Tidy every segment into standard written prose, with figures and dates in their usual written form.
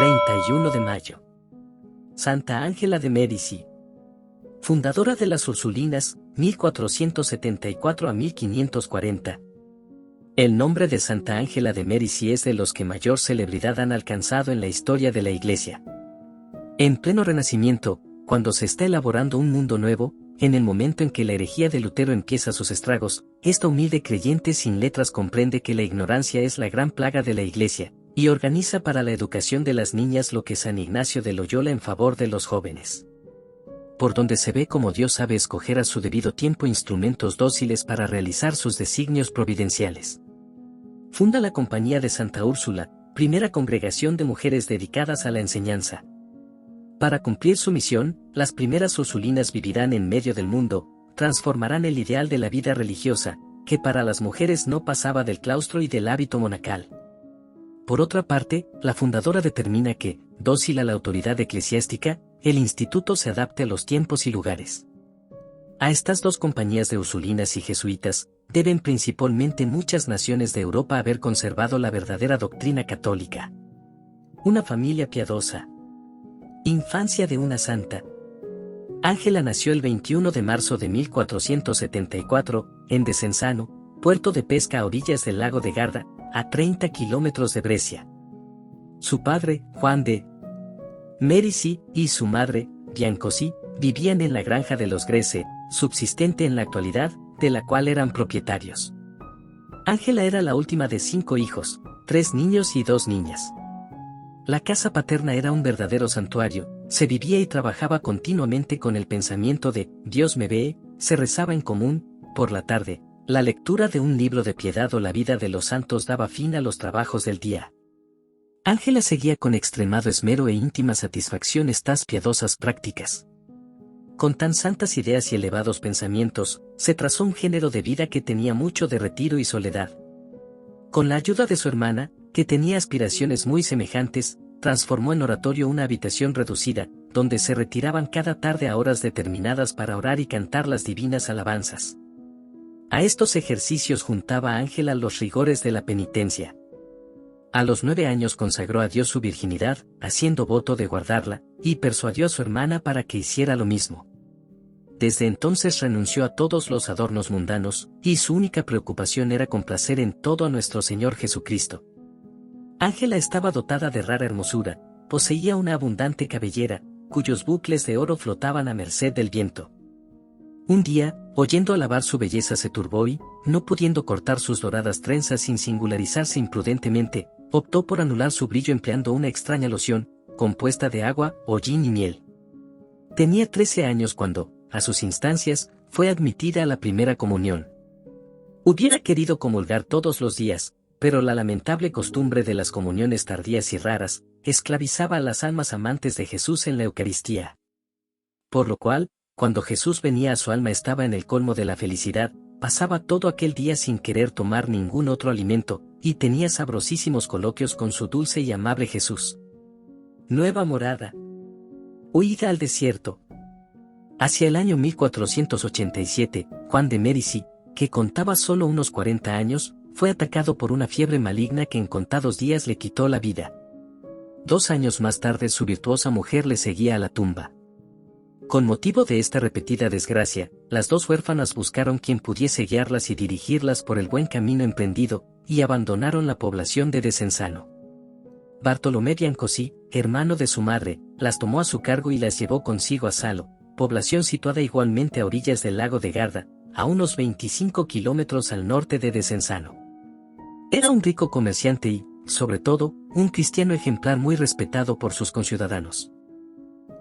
31 de mayo. Santa Ángela de Mérici. Fundadora de las Ursulinas, 1474 a 1540. El nombre de Santa Ángela de Mérici es de los que mayor celebridad han alcanzado en la historia de la Iglesia. En pleno Renacimiento, cuando se está elaborando un mundo nuevo, en el momento en que la herejía de Lutero empieza sus estragos, esta humilde creyente sin letras comprende que la ignorancia es la gran plaga de la Iglesia, y organiza para la educación de las niñas lo que San Ignacio de Loyola en favor de los jóvenes. Por donde se ve cómo Dios sabe escoger a su debido tiempo instrumentos dóciles para realizar sus designios providenciales. Funda la Compañía de Santa Úrsula, primera congregación de mujeres dedicadas a la enseñanza. Para cumplir su misión, las primeras ursulinas vivirán en medio del mundo, transformarán el ideal de la vida religiosa, que para las mujeres no pasaba del claustro y del hábito monacal. Por otra parte, la fundadora determina que, dócil a la autoridad eclesiástica, el instituto se adapte a los tiempos y lugares. A estas dos compañías de ursulinas y jesuitas, deben principalmente muchas naciones de Europa haber conservado la verdadera doctrina católica. Una familia piadosa. Infancia de una santa. Ángela nació el 21 de marzo de 1474, en Desenzano, puerto de pesca a orillas del lago de Garda, a 30 kilómetros de Brescia. Su padre, Juan de Mérici, y su madre, Biancosí, vivían en la granja de los Grese, subsistente en la actualidad, de la cual eran propietarios. Ángela era la última de 5 hijos, 3 niños y 2 niñas. La casa paterna era un verdadero santuario, se vivía y trabajaba continuamente con el pensamiento de «Dios me ve», se rezaba en común, por la tarde, la lectura de un libro de piedad o la vida de los santos daba fin a los trabajos del día. Ángela seguía con extremado esmero e íntima satisfacción estas piadosas prácticas. Con tan santas ideas y elevados pensamientos, se trazó un género de vida que tenía mucho de retiro y soledad. Con la ayuda de su hermana, que tenía aspiraciones muy semejantes, transformó en oratorio una habitación reducida, donde se retiraban cada tarde a horas determinadas para orar y cantar las divinas alabanzas. A estos ejercicios juntaba Ángela los rigores de la penitencia. A los 9 años consagró a Dios su virginidad, haciendo voto de guardarla, y persuadió a su hermana para que hiciera lo mismo. Desde entonces renunció a todos los adornos mundanos, y su única preocupación era complacer en todo a nuestro Señor Jesucristo. Ángela estaba dotada de rara hermosura, poseía una abundante cabellera, cuyos bucles de oro flotaban a merced del viento. Un día, oyendo alabar su belleza se turbó y, no pudiendo cortar sus doradas trenzas sin singularizarse imprudentemente, optó por anular su brillo empleando una extraña loción, compuesta de agua, hollín y miel. Tenía 13 años cuando, a sus instancias, fue admitida a la primera comunión. Hubiera querido comulgar todos los días, pero la lamentable costumbre de las comuniones tardías y raras, esclavizaba a las almas amantes de Jesús en la Eucaristía. Por lo cual, cuando Jesús venía a su alma estaba en el colmo de la felicidad, pasaba todo aquel día sin querer tomar ningún otro alimento, y tenía sabrosísimos coloquios con su dulce y amable Jesús. Nueva morada. Huida al desierto. Hacia el año 1487, Juan de Mérici, que contaba solo unos 40 años, fue atacado por una fiebre maligna que en contados días le quitó la vida. 2 años más tarde su virtuosa mujer le seguía a la tumba. Con motivo de esta repetida desgracia, las 2 huérfanas buscaron quien pudiese guiarlas y dirigirlas por el buen camino emprendido, y abandonaron la población de Desenzano. Bartolomé Biancosí, hermano de su madre, las tomó a su cargo y las llevó consigo a Salo, población situada igualmente a orillas del lago de Garda, a unos 25 kilómetros al norte de Desenzano. Era un rico comerciante y, sobre todo, un cristiano ejemplar muy respetado por sus conciudadanos.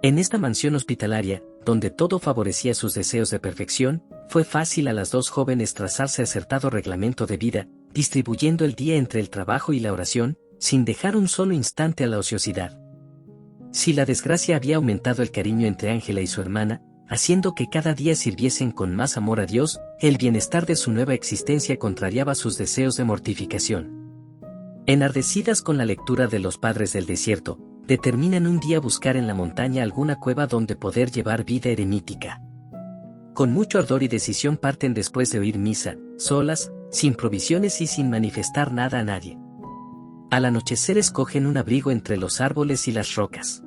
En esta mansión hospitalaria, donde todo favorecía sus deseos de perfección, fue fácil a las 2 jóvenes trazarse acertado reglamento de vida, distribuyendo el día entre el trabajo y la oración, sin dejar un solo instante a la ociosidad. Si la desgracia había aumentado el cariño entre Ángela y su hermana, haciendo que cada día sirviesen con más amor a Dios, el bienestar de su nueva existencia contrariaba sus deseos de mortificación. Enardecidas con la lectura de los padres del desierto, determinan un día buscar en la montaña alguna cueva donde poder llevar vida eremítica. Con mucho ardor y decisión parten después de oír misa, solas, sin provisiones y sin manifestar nada a nadie. Al anochecer escogen un abrigo entre los árboles y las rocas.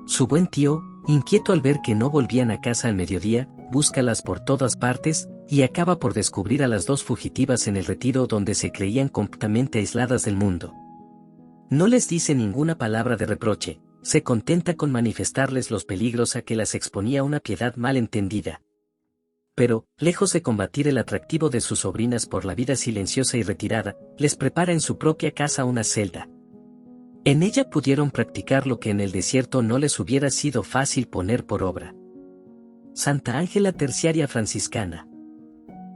Su buen tío, inquieto al ver que no volvían a casa al mediodía, búscalas por todas partes, y acaba por descubrir a las dos fugitivas en el retiro donde se creían completamente aisladas del mundo. No les dice ninguna palabra de reproche, se contenta con manifestarles los peligros a que las exponía una piedad mal entendida. Pero, lejos de combatir el atractivo de sus sobrinas por la vida silenciosa y retirada, les prepara en su propia casa una celda. En ella pudieron practicar lo que en el desierto no les hubiera sido fácil poner por obra. Santa Ángela Terciaria Franciscana.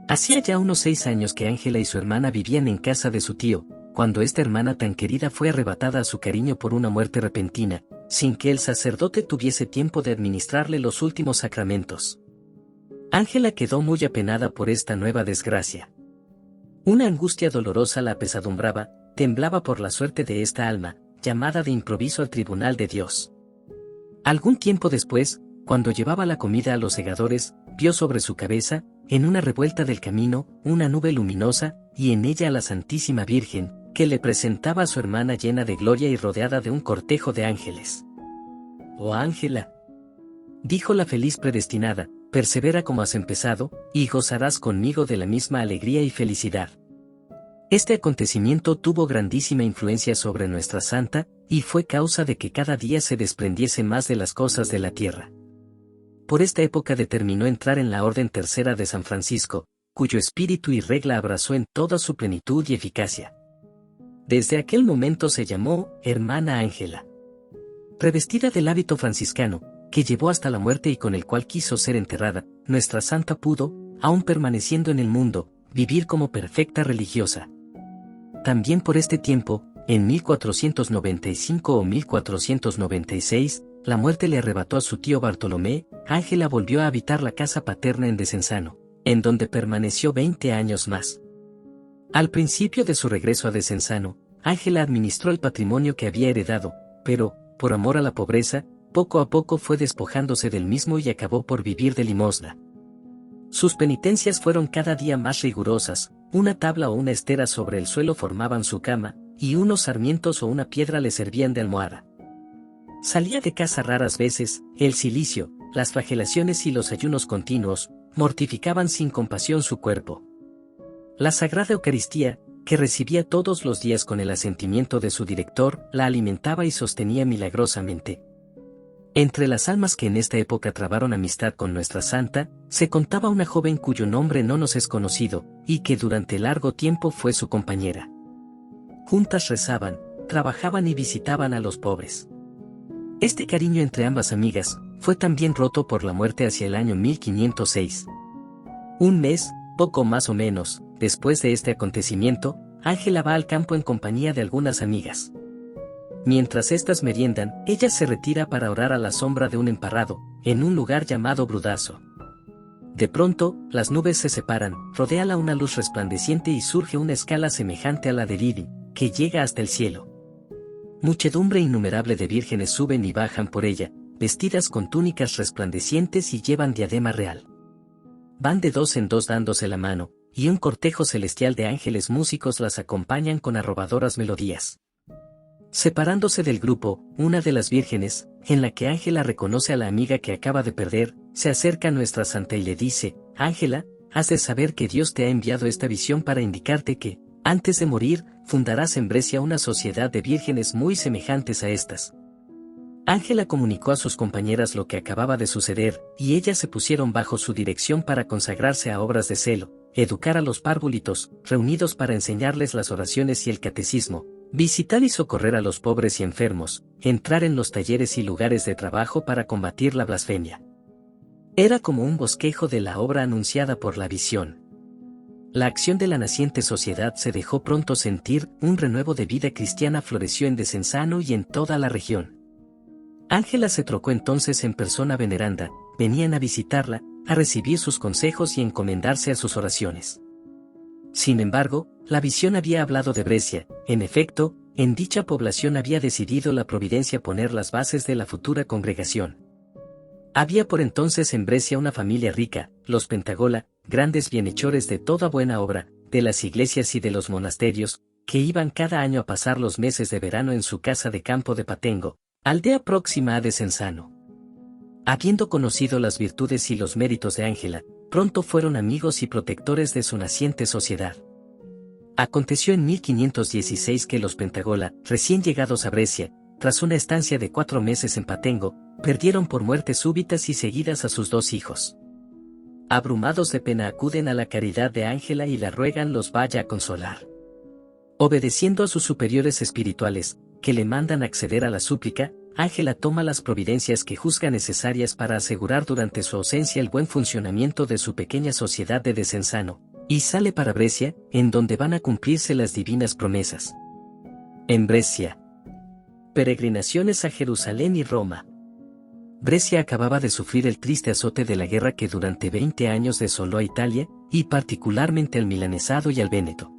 Hacía ya unos 6 años que Ángela y su hermana vivían en casa de su tío, cuando esta hermana tan querida fue arrebatada a su cariño por una muerte repentina, sin que el sacerdote tuviese tiempo de administrarle los últimos sacramentos. Ángela quedó muy apenada por esta nueva desgracia. Una angustia dolorosa la apesadumbraba, temblaba por la suerte de esta alma, llamada de improviso al tribunal de Dios. Algún tiempo después, cuando llevaba la comida a los segadores, vio sobre su cabeza, en una revuelta del camino, una nube luminosa, y en ella a la Santísima Virgen, que le presentaba a su hermana llena de gloria y rodeada de un cortejo de ángeles. «Oh Ángela», dijo la feliz predestinada, «persevera como has empezado, y gozarás conmigo de la misma alegría y felicidad». Este acontecimiento tuvo grandísima influencia sobre nuestra santa, y fue causa de que cada día se desprendiese más de las cosas de la tierra. Por esta época determinó entrar en la Orden Tercera de San Francisco, cuyo espíritu y regla abrazó en toda su plenitud y eficacia. Desde aquel momento se llamó Hermana Ángela. Revestida del hábito franciscano, que llevó hasta la muerte y con el cual quiso ser enterrada, nuestra santa pudo, aun permaneciendo en el mundo, vivir como perfecta religiosa. También por este tiempo, en 1495 o 1496, la muerte le arrebató a su tío Bartolomé. Ángela volvió a habitar la casa paterna en Desenzano, en donde permaneció 20 años más. Al principio de su regreso a Desenzano, Ángela administró el patrimonio que había heredado, pero, por amor a la pobreza, poco a poco fue despojándose del mismo y acabó por vivir de limosna. Sus penitencias fueron cada día más rigurosas, una tabla o una estera sobre el suelo formaban su cama, y unos sarmientos o una piedra le servían de almohada. Salía de casa raras veces, el cilicio, las flagelaciones y los ayunos continuos, mortificaban sin compasión su cuerpo. La Sagrada Eucaristía, que recibía todos los días con el asentimiento de su director, la alimentaba y sostenía milagrosamente. Entre las almas que en esta época trabaron amistad con nuestra santa, se contaba una joven cuyo nombre no nos es conocido, y que durante largo tiempo fue su compañera. Juntas rezaban, trabajaban y visitaban a los pobres. Este cariño entre ambas amigas, fue también roto por la muerte hacia el año 1506. Un mes, poco más o menos, después de este acontecimiento, Ángela va al campo en compañía de algunas amigas. Mientras éstas meriendan, ella se retira para orar a la sombra de un emparrado, en un lugar llamado Brudazo. De pronto, las nubes se separan, rodéala una luz resplandeciente y surge una escala semejante a la del iris, que llega hasta el cielo. Muchedumbre innumerable de vírgenes suben y bajan por ella, vestidas con túnicas resplandecientes y llevan diadema real. Van de dos en dos dándose la mano, y un cortejo celestial de ángeles músicos las acompañan con arrobadoras melodías. Separándose del grupo, una de las vírgenes, en la que Ángela reconoce a la amiga que acaba de perder, se acerca a nuestra santa y le dice: «Ángela, has de saber que Dios te ha enviado esta visión para indicarte que, antes de morir, fundarás en Brescia una sociedad de vírgenes muy semejantes a estas». Ángela comunicó a sus compañeras lo que acababa de suceder, y ellas se pusieron bajo su dirección para consagrarse a obras de celo, educar a los párvulitos, reunidos para enseñarles las oraciones y el catecismo, visitar y socorrer a los pobres y enfermos, entrar en los talleres y lugares de trabajo para combatir la blasfemia. Era como un bosquejo de la obra anunciada por la visión. La acción de la naciente sociedad se dejó pronto sentir, un renuevo de vida cristiana floreció en Desenzano y en toda la región. Ángela se trocó entonces en persona veneranda, venían a visitarla, a recibir sus consejos y encomendarse a sus oraciones. Sin embargo, la visión había hablado de Brescia. En efecto, en dicha población había decidido la providencia poner las bases de la futura congregación. Había por entonces en Brescia una familia rica, los Pentagola, grandes bienhechores de toda buena obra, de las iglesias y de los monasterios, que iban cada año a pasar los meses de verano en su casa de campo de Patengo, aldea próxima a Desenzano. Habiendo conocido las virtudes y los méritos de Ángela, pronto fueron amigos y protectores de su naciente sociedad. Aconteció en 1516 que los Pentagola, recién llegados a Brescia, tras una estancia de 4 meses en Patengo, perdieron por muertes súbitas y seguidas a sus 2 hijos. Abrumados de pena acuden a la caridad de Ángela y la ruegan los vaya a consolar. Obedeciendo a sus superiores espirituales, que le mandan acceder a la súplica, Ángela toma las providencias que juzga necesarias para asegurar durante su ausencia el buen funcionamiento de su pequeña sociedad de Desenzano, y sale para Brescia, en donde van a cumplirse las divinas promesas. En Brescia. Peregrinaciones a Jerusalén y Roma. Brescia acababa de sufrir el triste azote de la guerra que durante 20 años desoló a Italia, y particularmente al milanesado y al Véneto.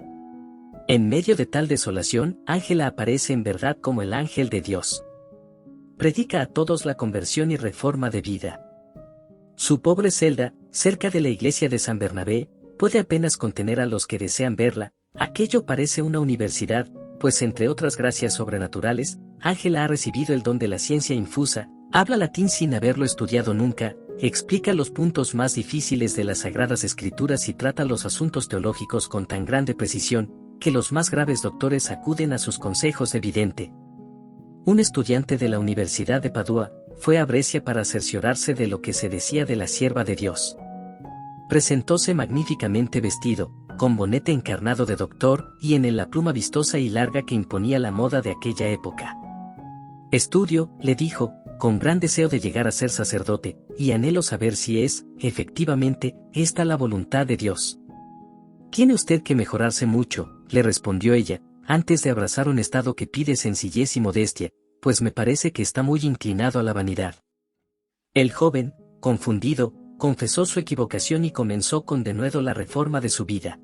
En medio de tal desolación, Ángela aparece en verdad como el ángel de Dios. Predica a todos la conversión y reforma de vida. Su pobre celda, cerca de la iglesia de San Bernabé, puede apenas contener a los que desean verla. Aquello parece una universidad, pues entre otras gracias sobrenaturales, Ángela ha recibido el don de la ciencia infusa, habla latín sin haberlo estudiado nunca, explica los puntos más difíciles de las Sagradas Escrituras y trata los asuntos teológicos con tan grande precisión, que los más graves doctores acuden a sus consejos de vidente. Un estudiante de la Universidad de Padua, fue a Brescia para cerciorarse de lo que se decía de la sierva de Dios. Presentóse magníficamente vestido, con bonete encarnado de doctor y en él la pluma vistosa y larga que imponía la moda de aquella época. Estudio, le dijo, con gran deseo de llegar a ser sacerdote, y anhelo saber si es, efectivamente, esta la voluntad de Dios. Tiene usted que mejorarse mucho, le respondió ella, antes de abrazar un estado que pide sencillez y modestia, pues me parece que está muy inclinado a la vanidad. El joven, confundido, confesó su equivocación y comenzó con denuedo la reforma de su vida.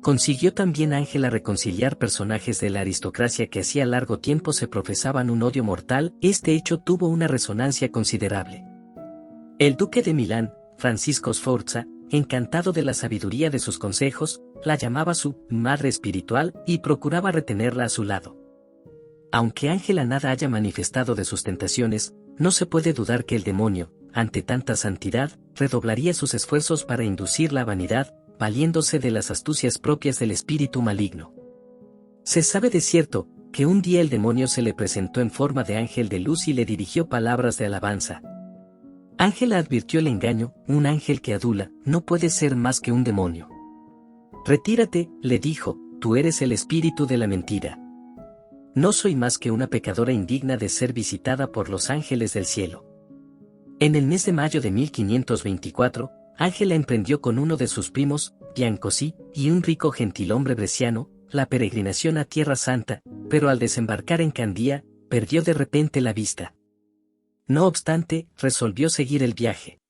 Consiguió también Ángela reconciliar personajes de la aristocracia que hacía largo tiempo se profesaban un odio mortal. Este hecho tuvo una resonancia considerable. El duque de Milán, Francisco Sforza, encantado de la sabiduría de sus consejos, la llamaba su madre espiritual y procuraba retenerla a su lado. Aunque Ángela nada haya manifestado de sus tentaciones, no se puede dudar que el demonio, ante tanta santidad, redoblaría sus esfuerzos para inducirla a vanidad, valiéndose de las astucias propias del espíritu maligno. Se sabe de cierto, que un día el demonio se le presentó en forma de ángel de luz y le dirigió palabras de alabanza. Ángela advirtió el engaño, un ángel que adula, no puede ser más que un demonio. Retírate, le dijo, tú eres el espíritu de la mentira. No soy más que una pecadora indigna de ser visitada por los ángeles del cielo. En el mes de mayo de 1524, Ángela emprendió con uno de sus primos, Biancosì, y un rico gentilhombre bresciano, la peregrinación a Tierra Santa, pero al desembarcar en Candía, perdió de repente la vista. No obstante, resolvió seguir el viaje.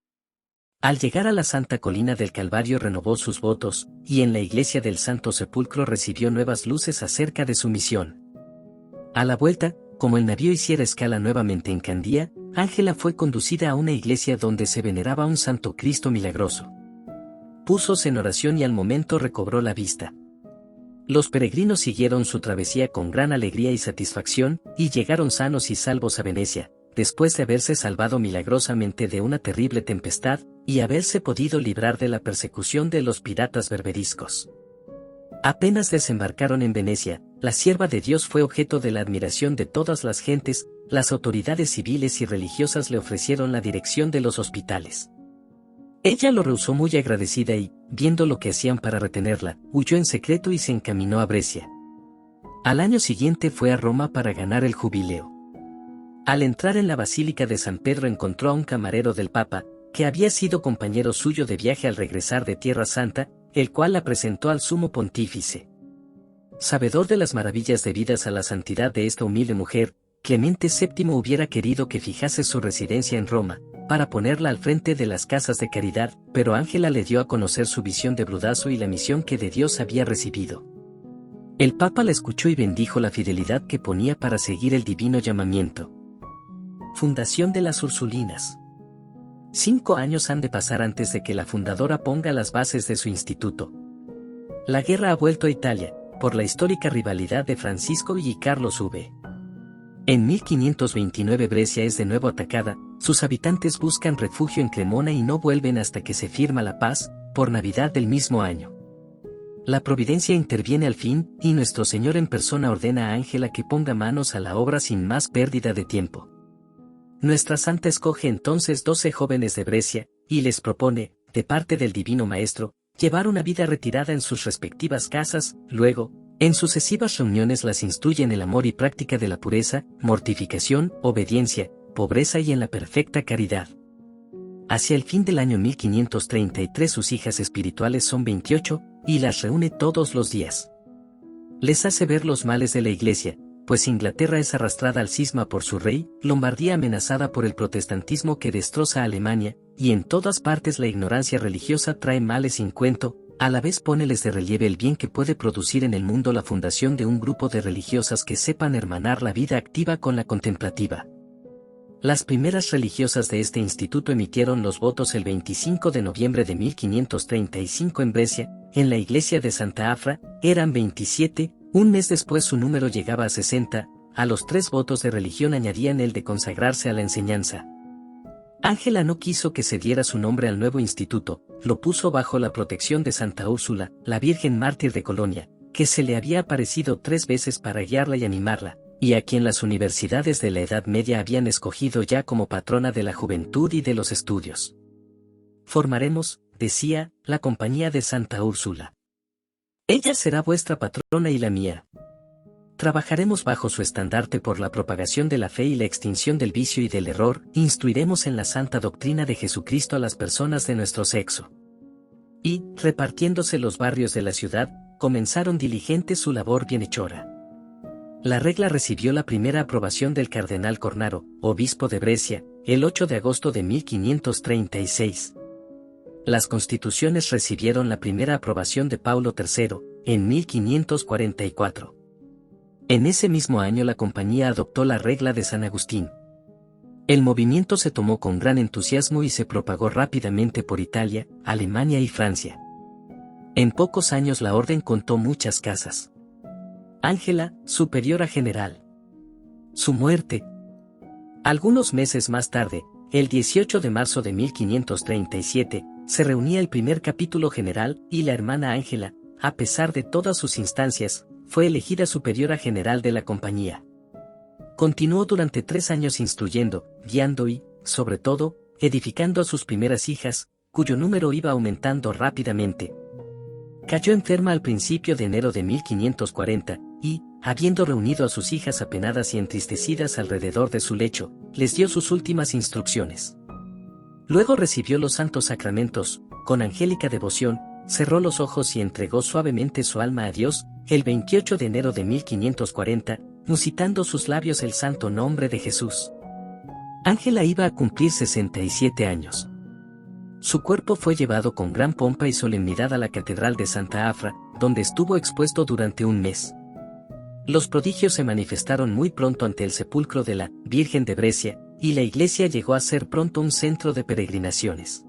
Al llegar a la Santa Colina del Calvario renovó sus votos, y en la iglesia del Santo Sepulcro recibió nuevas luces acerca de su misión. A la vuelta, como el navío hiciera escala nuevamente en Candía, Ángela fue conducida a una iglesia donde se veneraba un Santo Cristo milagroso. Púsose en oración y al momento recobró la vista. Los peregrinos siguieron su travesía con gran alegría y satisfacción, y llegaron sanos y salvos a Venecia, después de haberse salvado milagrosamente de una terrible tempestad, y haberse podido librar de la persecución de los piratas berberiscos. Apenas desembarcaron en Venecia, la sierva de Dios fue objeto de la admiración de todas las gentes, las autoridades civiles y religiosas le ofrecieron la dirección de los hospitales. Ella lo rehusó muy agradecida y, viendo lo que hacían para retenerla, huyó en secreto y se encaminó a Brescia. Al año siguiente fue a Roma para ganar el jubileo. Al entrar en la Basílica de San Pedro encontró a un camarero del Papa, que había sido compañero suyo de viaje al regresar de Tierra Santa, el cual la presentó al sumo pontífice. Sabedor de las maravillas debidas a la santidad de esta humilde mujer, Clemente VII hubiera querido que fijase su residencia en Roma, para ponerla al frente de las casas de caridad, pero Ángela le dio a conocer su visión de Brudazo y la misión que de Dios había recibido. El Papa la escuchó y bendijo la fidelidad que ponía para seguir el divino llamamiento. Fundación de las Ursulinas. 5 años han de pasar antes de que la fundadora ponga las bases de su instituto. La guerra ha vuelto a Italia, por la histórica rivalidad de Francisco y Carlos V. En 1529 Brescia es de nuevo atacada, sus habitantes buscan refugio en Cremona y no vuelven hasta que se firma la paz, por Navidad del mismo año. La providencia interviene al fin, y Nuestro Señor en persona ordena a Ángela que ponga manos a la obra sin más pérdida de tiempo. Nuestra santa escoge entonces 12 jóvenes de Brescia, y les propone, de parte del Divino Maestro, llevar una vida retirada en sus respectivas casas, luego, en sucesivas reuniones las instruye en el amor y práctica de la pureza, mortificación, obediencia, pobreza y en la perfecta caridad. Hacia el fin del año 1533 sus hijas espirituales son 28, y las reúne todos los días. Les hace ver los males de la Iglesia, pues Inglaterra es arrastrada al cisma por su rey, Lombardía amenazada por el protestantismo que destroza a Alemania, y en todas partes la ignorancia religiosa trae males sin cuento, a la vez póneles de relieve el bien que puede producir en el mundo la fundación de un grupo de religiosas que sepan hermanar la vida activa con la contemplativa. Las primeras religiosas de este instituto emitieron los votos el 25 de noviembre de 1535 en Brescia, en la iglesia de Santa Afra, eran 27, un mes después su número llegaba a 60, a los 3 votos de religión añadían el de consagrarse a la enseñanza. Ángela no quiso que se diera su nombre al nuevo instituto, lo puso bajo la protección de Santa Úrsula, la Virgen Mártir de Colonia, que se le había aparecido 3 veces para guiarla y animarla, y a quien las universidades de la Edad Media habían escogido ya como patrona de la juventud y de los estudios. Formaremos, decía, la compañía de Santa Úrsula. Ella será vuestra patrona y la mía. Trabajaremos bajo su estandarte por la propagación de la fe y la extinción del vicio y del error, instruiremos en la santa doctrina de Jesucristo a las personas de nuestro sexo. Y, repartiéndose los barrios de la ciudad, comenzaron diligentes su labor bienhechora. La regla recibió la primera aprobación del cardenal Cornaro, obispo de Brescia, el 8 de agosto de 1536. Las constituciones recibieron la primera aprobación de Paulo III, en 1544. En ese mismo año la compañía adoptó la regla de San Agustín. El movimiento se tomó con gran entusiasmo y se propagó rápidamente por Italia, Alemania y Francia. En pocos años la orden contó muchas casas. Ángela, superiora general. Su muerte. Algunos meses más tarde, el 18 de marzo de 1537, se reunía el primer capítulo general y la hermana Ángela, a pesar de todas sus instancias, fue elegida superiora general de la compañía. Continuó durante 3 años instruyendo, guiando y, sobre todo, edificando a sus primeras hijas, cuyo número iba aumentando rápidamente. Cayó enferma al principio de enero de 1540, y, habiendo reunido a sus hijas apenadas y entristecidas alrededor de su lecho, les dio sus últimas instrucciones. Luego recibió los santos sacramentos, con angélica devoción, cerró los ojos y entregó suavemente su alma a Dios, el 28 de enero de 1540, musitando sus labios el santo nombre de Jesús. Ángela iba a cumplir 67 años. Su cuerpo fue llevado con gran pompa y solemnidad a la Catedral de Santa Afra, donde estuvo expuesto durante un mes. Los prodigios se manifestaron muy pronto ante el sepulcro de la Virgen de Brescia, y la iglesia llegó a ser pronto un centro de peregrinaciones.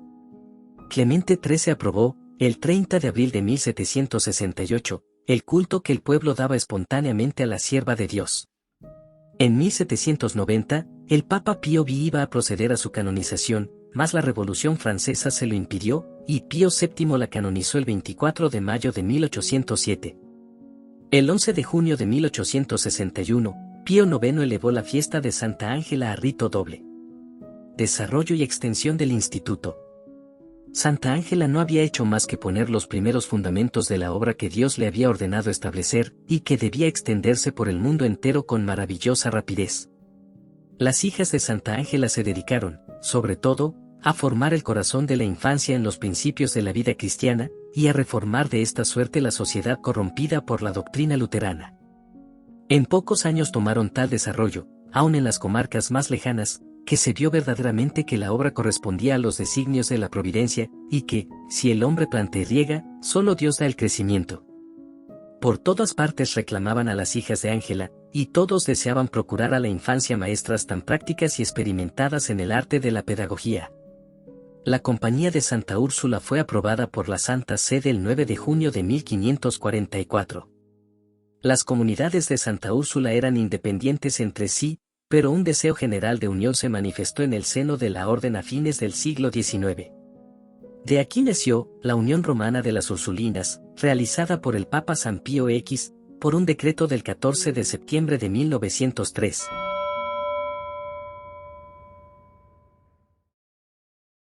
Clemente XIII aprobó, el 30 de abril de 1768, el culto que el pueblo daba espontáneamente a la sierva de Dios. En 1790, el Papa Pío V iba a proceder a su canonización, mas la Revolución Francesa se lo impidió, y Pío VII la canonizó el 24 de mayo de 1807. El 11 de junio de 1861, Pío IX elevó la fiesta de Santa Ángela a rito doble. Desarrollo y extensión del instituto. Santa Ángela no había hecho más que poner los primeros fundamentos de la obra que Dios le había ordenado establecer, y que debía extenderse por el mundo entero con maravillosa rapidez. Las hijas de Santa Ángela se dedicaron, sobre todo, a formar el corazón de la infancia en los principios de la vida cristiana, y a reformar de esta suerte la sociedad corrompida por la doctrina luterana. En pocos años tomaron tal desarrollo, aun en las comarcas más lejanas, que se vio verdaderamente que la obra correspondía a los designios de la providencia, y que, si el hombre plantea y riega, solo Dios da el crecimiento. Por todas partes reclamaban a las hijas de Ángela, y todos deseaban procurar a la infancia maestras tan prácticas y experimentadas en el arte de la pedagogía. La Compañía de Santa Úrsula fue aprobada por la Santa Sede el 9 de junio de 1544. Las comunidades de Santa Úrsula eran independientes entre sí, pero un deseo general de unión se manifestó en el seno de la orden a fines del siglo XIX. De aquí nació la Unión Romana de las Ursulinas, realizada por el Papa San Pío X, por un decreto del 14 de septiembre de 1903.